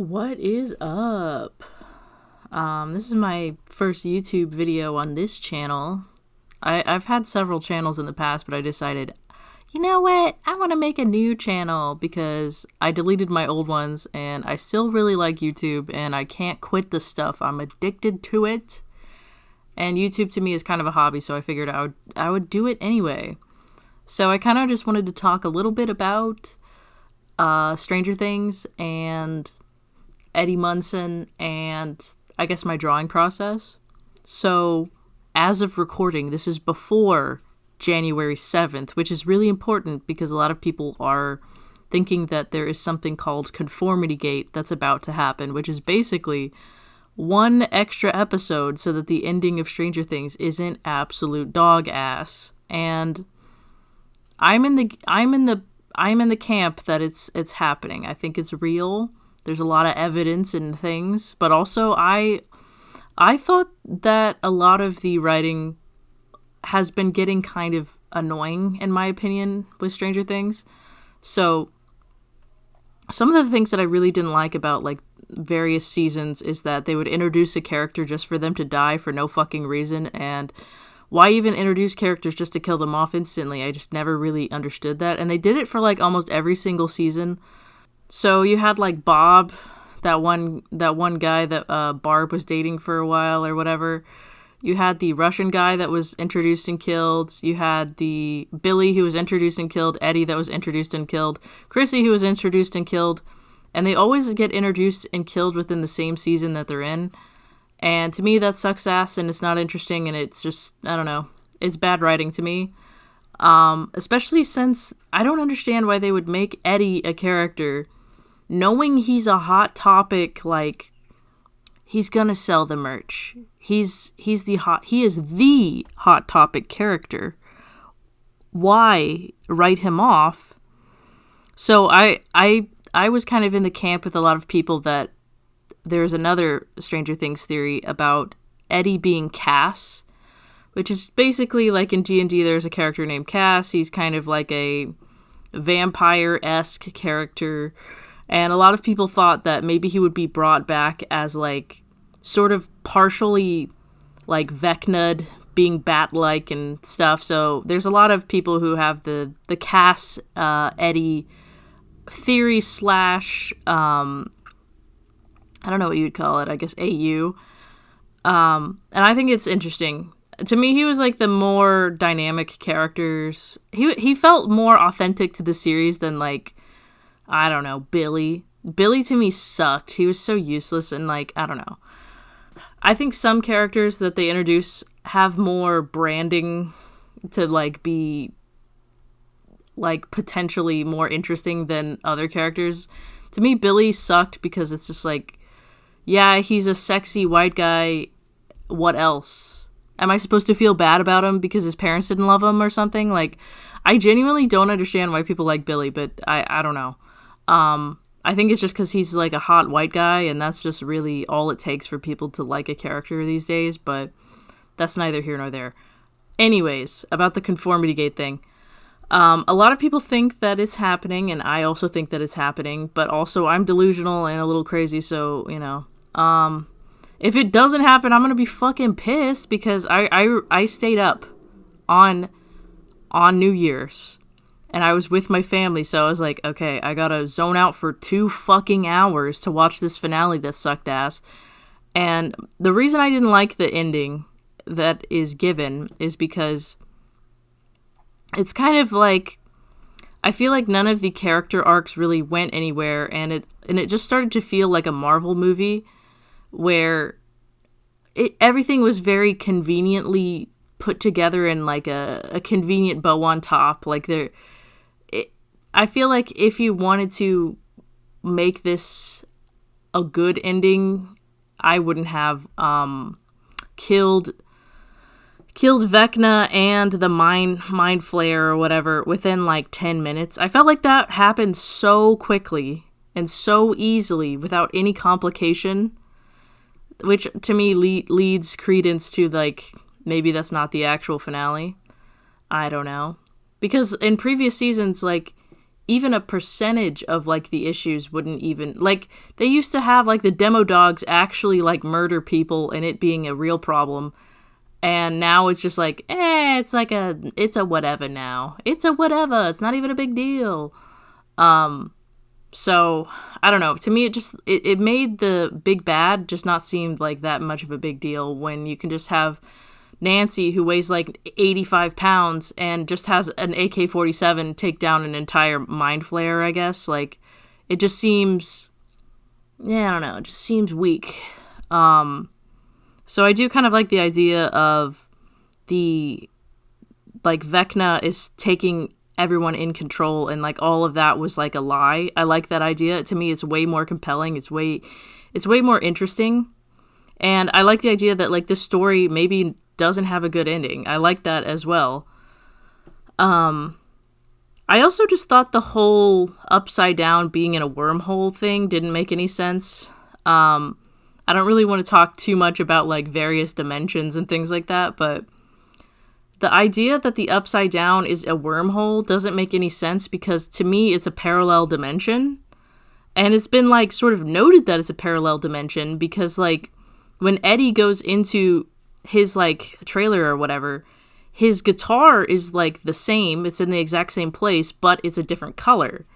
What is up? This is my first YouTube video on this channel. I've had several channels in the past, but I decided, you know what? I want to make a new channel because I deleted my old ones and I still really like YouTube and I can't quit the stuff. I'm addicted to it. And YouTube to me is kind of a hobby, so I figured I would do it anyway. So I kind of just wanted to talk a little bit about Stranger Things and Eddie Munson and I guess my drawing process. So as of recording, this is before January 7th, which is really important because a lot of people are thinking that there is something called ConformityGate that's about to happen, which is basically one extra episode so that the ending of Stranger Things isn't absolute dog ass. And I'm in the camp that it's happening. I think it's real. There's a lot of evidence and things, but also I thought that a lot of the writing has been getting kind of annoying, in my opinion, with Stranger Things. So some of the things that I really didn't like about like various seasons is that they would introduce a character just for them to die for no fucking reason, and why even introduce characters just to kill them off instantly? I just never really understood that, and they did it for like almost every single season. So you had like Bob, that one guy that Barb was dating for a while or whatever. You had the Russian guy that was introduced and killed. You had the Billy who was introduced and killed. Eddie that was introduced and killed. Chrissy who was introduced and killed. And they always get introduced and killed within the same season that they're in. And to me, that sucks ass and it's not interesting and it's just, I don't know. It's bad writing to me. Especially since I don't understand why they would make Eddie a character knowing he's a hot topic, like he's gonna sell the merch. He is the hot topic character. Why write him off? So I was kind of in the camp with a lot of people that there's another Stranger Things theory about Eddie being Cass, which is basically like in D&D there's a character named Cass. He's kind of like a vampire-esque character. And a lot of people thought that maybe he would be brought back as like sort of partially like Vecna'd, being bat-like and stuff. So there's a lot of people who have the Cass Eddie theory slash I don't know what you'd call it. I guess AU. And I think it's interesting. To me, he was like the more dynamic characters. He felt more authentic to the series than like, I don't know, Billy. Billy to me sucked. He was so useless and like, I don't know. I think some characters that they introduce have more branding to like be like potentially more interesting than other characters. To me, Billy sucked because it's just like, yeah, he's a sexy white guy. What else? Am I supposed to feel bad about him because his parents didn't love him or something? Like, I genuinely don't understand why people like Billy, but I don't know. I think it's just because he's like a hot white guy, and that's just really all it takes for people to like a character these days, but that's neither here nor there. Anyways, about the ConformityGate thing. A lot of people think that it's happening, and I also think that it's happening, but also I'm delusional and a little crazy, so, you know. If it doesn't happen, I'm gonna be fucking pissed because I stayed up on New Year's. And I was with my family, so I was like, okay, I gotta zone out for 2 fucking hours to watch this finale that sucked ass. And the reason I didn't like the ending that is given is because it's kind of like, I feel like none of the character arcs really went anywhere, and it just started to feel like a Marvel movie where everything was very conveniently put together in like a convenient bow on top. Like I feel like if you wanted to make this a good ending, I wouldn't have killed Vecna and the mind flayer or whatever within like 10 minutes. I felt like that happened so quickly and so easily without any complication, which to me leads credence to like maybe that's not the actual finale. I don't know. Because in previous seasons, like, even a percentage of like the issues wouldn't even like they used to have like the demo dogs actually like murder people and it being a real problem. And now it's just like, it's a whatever now. It's a whatever. It's not even a big deal. So I don't know. To me, it made the big bad just not seem like that much of a big deal when you can just have Nancy, who weighs like 85 pounds and just has an AK-47 take down an entire mind flare, I guess. Like, it just seems, I don't know, it just seems weak. So I do kind of like the idea of like, Vecna is taking everyone in control and, like, all of that was, like, a lie. I like that idea. To me, it's way more compelling. It's way more interesting. And I like the idea that, like, this story maybe doesn't have a good ending. I like that as well. I also just thought the whole upside down being in a wormhole thing didn't make any sense. I don't really want to talk too much about like various dimensions and things like that, but the idea that the upside down is a wormhole doesn't make any sense because to me it's a parallel dimension. And it's been like sort of noted that it's a parallel dimension because like when Eddie goes into his like trailer or whatever, his guitar is like the same, it's in the exact same place, but it's a different color.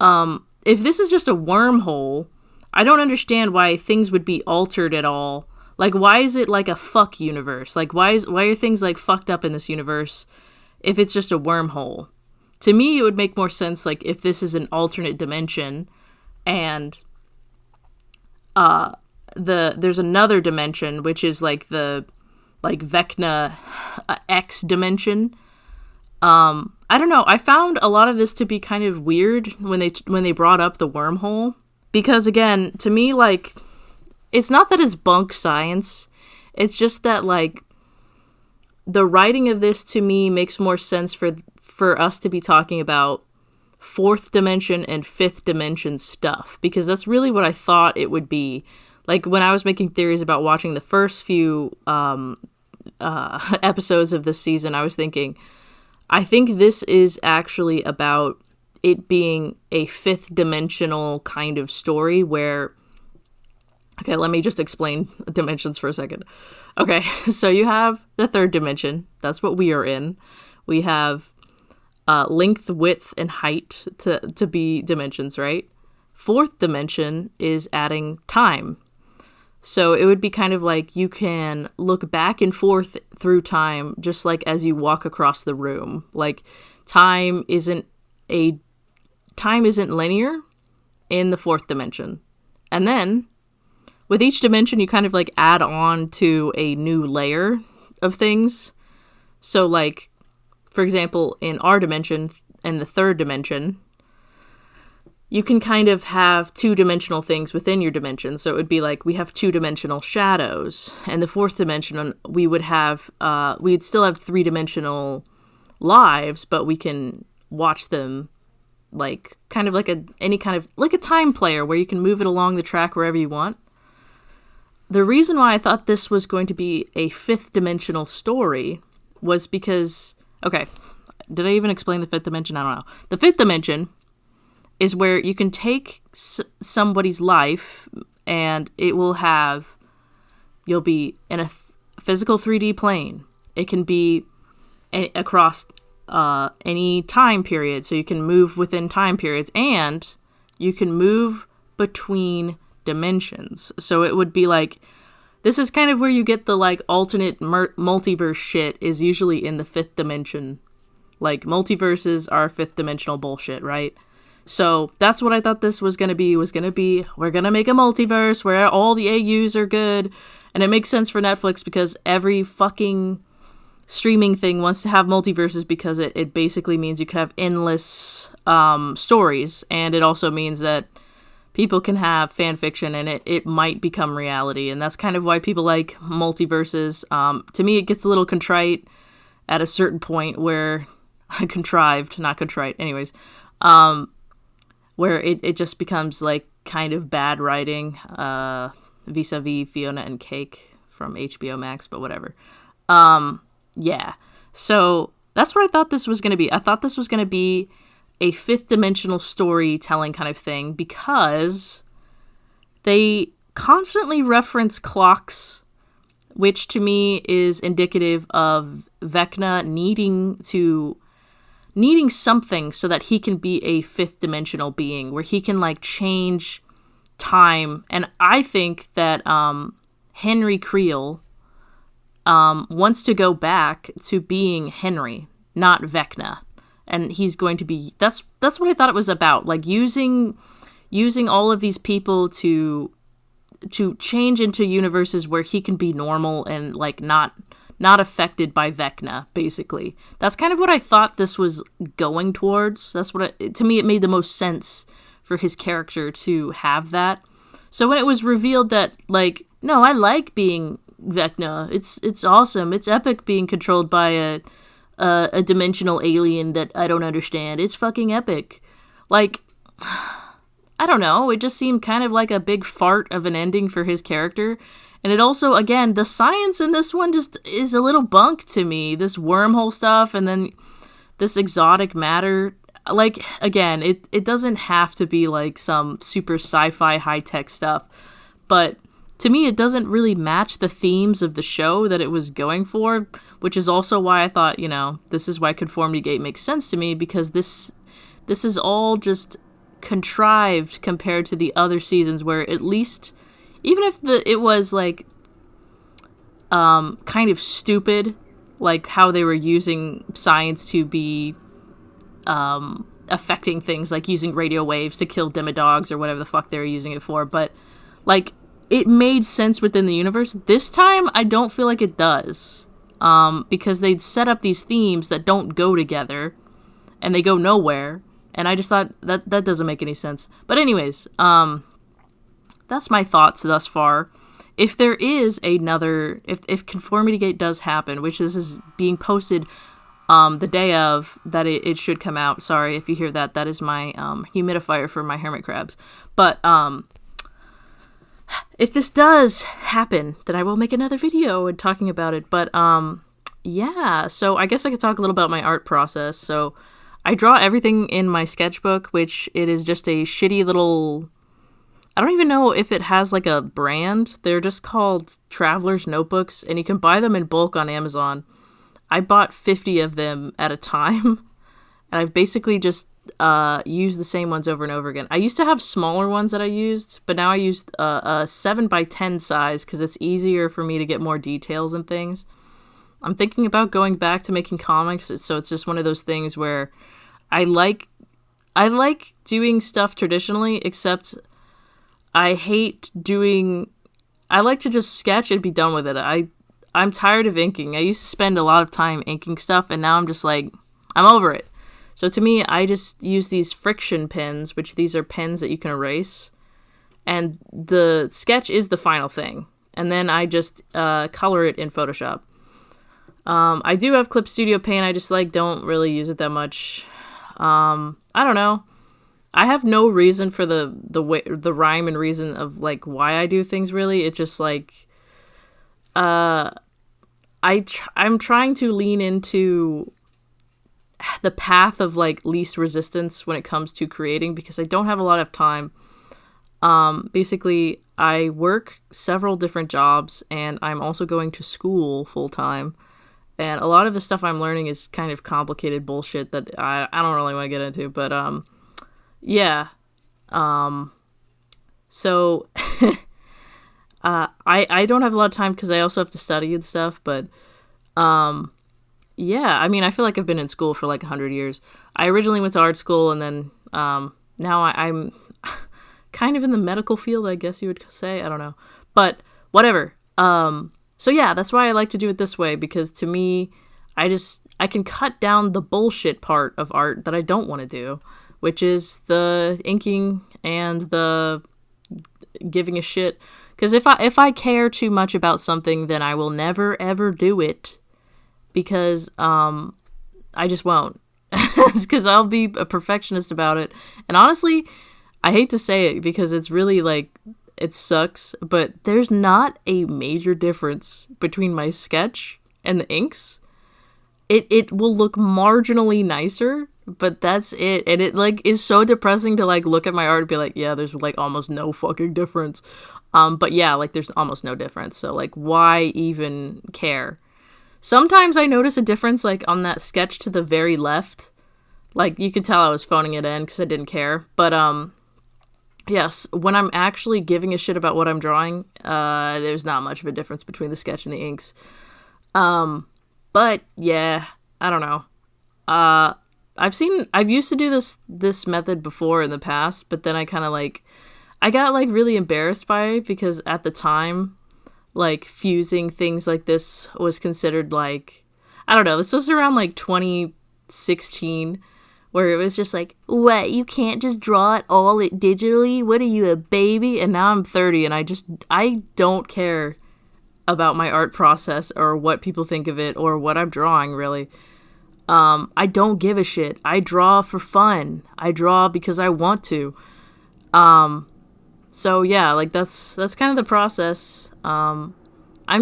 If this is just a wormhole, I don't understand why things would be altered at all. Like, why is it like a fuck universe? Like, why are things like fucked up in this universe if it's just a wormhole? To me, it would make more sense like if this is an alternate dimension and there's another dimension, which is like the Vecna X dimension. I don't know. I found a lot of this to be kind of weird when they brought up the wormhole, because again, to me, like, it's not that it's bunk science. It's just that like the writing of this to me makes more sense for us to be talking about fourth dimension and fifth dimension stuff, because that's really what I thought it would be. Like, when I was making theories about watching the first few episodes of this season, I was thinking, I think this is actually about it being a fifth dimensional kind of story where... Okay, let me just explain dimensions for a second. Okay, so you have the third dimension. That's what we are in. We have length, width, and height to be dimensions, right? Fourth dimension is adding time. So it would be kind of like you can look back and forth through time just like as you walk across the room. Like time isn't linear in the fourth dimension. And then with each dimension you kind of like add on to a new layer of things. So like, for example, in our dimension and the third dimension, you can kind of have two-dimensional things within your dimension. So it would be like we have two-dimensional shadows. And the fourth dimension, we would have, we'd still have three-dimensional lives, but we can watch them like kind of like a time player where you can move it along the track wherever you want. The reason why I thought this was going to be a fifth-dimensional story was because, okay, did I even explain the fifth dimension? I don't know. The fifth dimension is where you can take somebody's life and you'll be in a physical 3D plane. It can be across any time period, so you can move within time periods, and you can move between dimensions. So it would be like, this is kind of where you get the like alternate multiverse shit is usually in the fifth dimension. Like multiverses are fifth dimensional bullshit, right? So that's what I thought this was going to be, we're going to make a multiverse where all the AUs are good. And it makes sense for Netflix because every fucking streaming thing wants to have multiverses because it basically means you can have endless stories. And it also means that people can have fan fiction and it might become reality. And that's kind of why people like multiverses. To me, it gets a little contrite at a certain point where... contrived, not contrite. Anyways. Where it just becomes like kind of bad writing, vis-a-vis Fiona and Cake from HBO Max, but whatever. Yeah. So that's what I thought this was going to be. I thought this was going to be a fifth dimensional storytelling kind of thing, because they constantly reference clocks, which to me is indicative of Vecna needing something so that he can be a fifth dimensional being, where he can like change time. And I think that Henry Creel wants to go back to being Henry, not Vecna. And he's going to be, that's what I thought it was about, like using all of these people to change into universes where he can be normal and like not affected by Vecna, basically. That's kind of what I thought this was going towards. That's what to me it made the most sense for his character to have that. So when it was revealed that like, no, I like being Vecna. It's awesome. It's epic being controlled by a dimensional alien that I don't understand. It's fucking epic. Like, I don't know. It just seemed kind of like a big fart of an ending for his character. And it also, again, the science in this one just is a little bunk to me. This wormhole stuff and then this exotic matter. Like, again, it doesn't have to be like some super sci-fi high-tech stuff. But to me, it doesn't really match the themes of the show that it was going for, which is also why I thought, you know, this is why ConformityGate makes sense to me, because this is all just contrived compared to the other seasons, where at least, even if it was like kind of stupid, like how they were using science to be affecting things, like using radio waves to kill demodogs or whatever the fuck they were using it for, but like it made sense within the universe. This time I don't feel like it does, because they'd set up these themes that don't go together and they go nowhere. And I just thought that doesn't make any sense. But anyways, that's my thoughts thus far. If there is another, if ConformityGate does happen, which this is being posted the day of that it should come out. Sorry if you hear that. That is my humidifier for my hermit crabs. But if this does happen, then I will make another video and talking about it. But yeah, so I guess I could talk a little about my art process. So I draw everything in my sketchbook, which it is just a shitty little, I don't even know if it has like a brand. They're just called Traveler's Notebooks, and you can buy them in bulk on Amazon. I bought 50 of them at a time, and I've basically just used the same ones over and over again. I used to have smaller ones that I used, but now I used a 7x10 size because it's easier for me to get more details and things. I'm thinking about going back to making comics, so it's just one of those things where I like doing stuff traditionally, except I like to just sketch and be done with it. I'm tired of inking. I used to spend a lot of time inking stuff, and now I'm just like, I'm over it. So to me, I just use these friction pens, which these are pens that you can erase, and the sketch is the final thing. And then I just color it in Photoshop. I do have Clip Studio Paint. I just don't really use it that much. I don't know. I have no reason for the rhyme and reason of why I do things really. It's just I'm trying to lean into the path of least resistance when it comes to creating, because I don't have a lot of time. Basically, I work several different jobs, and I'm also going to school full time. And a lot of the stuff I'm learning is kind of complicated bullshit that I don't really want to get into. But, yeah. So, I don't have a lot of time because I also have to study and stuff. But, yeah, I mean, I feel like I've been in school for 100 years. I originally went to art school, and then now I'm kind of in the medical field, I guess you would say. I don't know. But whatever. So yeah, that's why I like to do it this way, because to me, I can cut down the bullshit part of art that I don't want to do, which is the inking and the giving a shit. Because if I care too much about something, then I will never ever do it, because I just won't. Because I'll be a perfectionist about it. And honestly, I hate to say it because it's really it sucks, but there's not a major difference between my sketch and the inks. It will look marginally nicer, But that's it. And it like is so depressing to like look at my art and be like, yeah, there's like almost no fucking difference. But yeah, like there's almost no difference. So like why even care? Sometimes I notice a difference like on that sketch to the very left. Like you could tell I was phoning it in because I didn't care. But yes, when I'm actually giving a shit about what I'm drawing, there's not much of a difference between the sketch and the inks. But yeah, I don't know. I've used to do this method before in the past, but then I kind of like, I got like really embarrassed by it because at the time, like fusing things like this was considered like, I don't know, this was around like 2016, where it was just like, what, you can't just draw it all digitally? What are you, a baby? And now I'm 30 and I don't care about my art process or what people think of it or what I'm drawing really. I don't give a shit. I draw for fun. I draw because I want to. So yeah, like that's kind of the process. I'm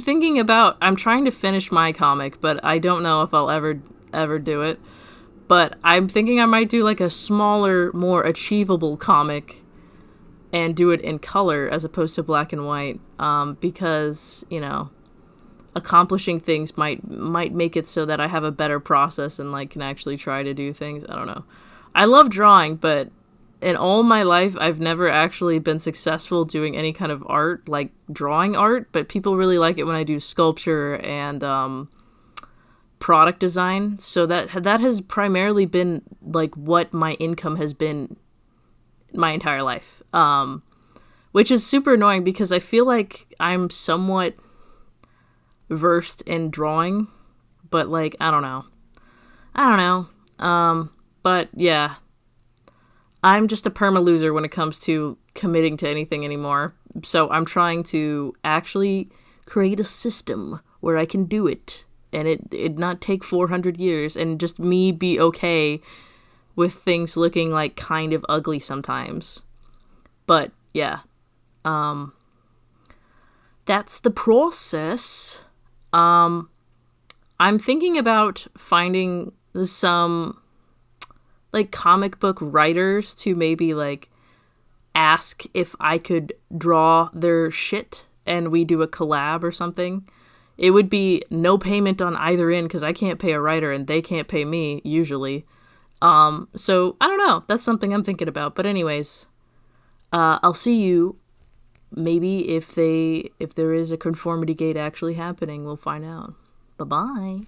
trying to finish my comic, but I don't know if I'll ever do it. But I'm thinking I might do like a smaller, more achievable comic and do it in color as opposed to black and white. Because, you know, accomplishing things might make it so that I have a better process and like can actually try to do things. I don't know. I love drawing, but in all my life I've never actually been successful doing any kind of art, like drawing art, but people really like it when I do sculpture and product design. So that has primarily been like what my income has been my entire life. Which is super annoying because I feel like I'm somewhat versed in drawing, but like I don't know. But yeah, I'm just a perma loser when it comes to committing to anything anymore. So I'm trying to actually create a system where I can do it and it not take 400 years and just me be okay with things looking like kind of ugly sometimes. But yeah, that's the process. I'm thinking about finding some like comic book writers to maybe like ask if I could draw their shit and we do a collab or something. It would be no payment on either end because I can't pay a writer and they can't pay me usually. So I don't know. That's something I'm thinking about. But anyways, I'll see you. Maybe if there is a conformity gate actually happening, we'll find out. Bye-bye.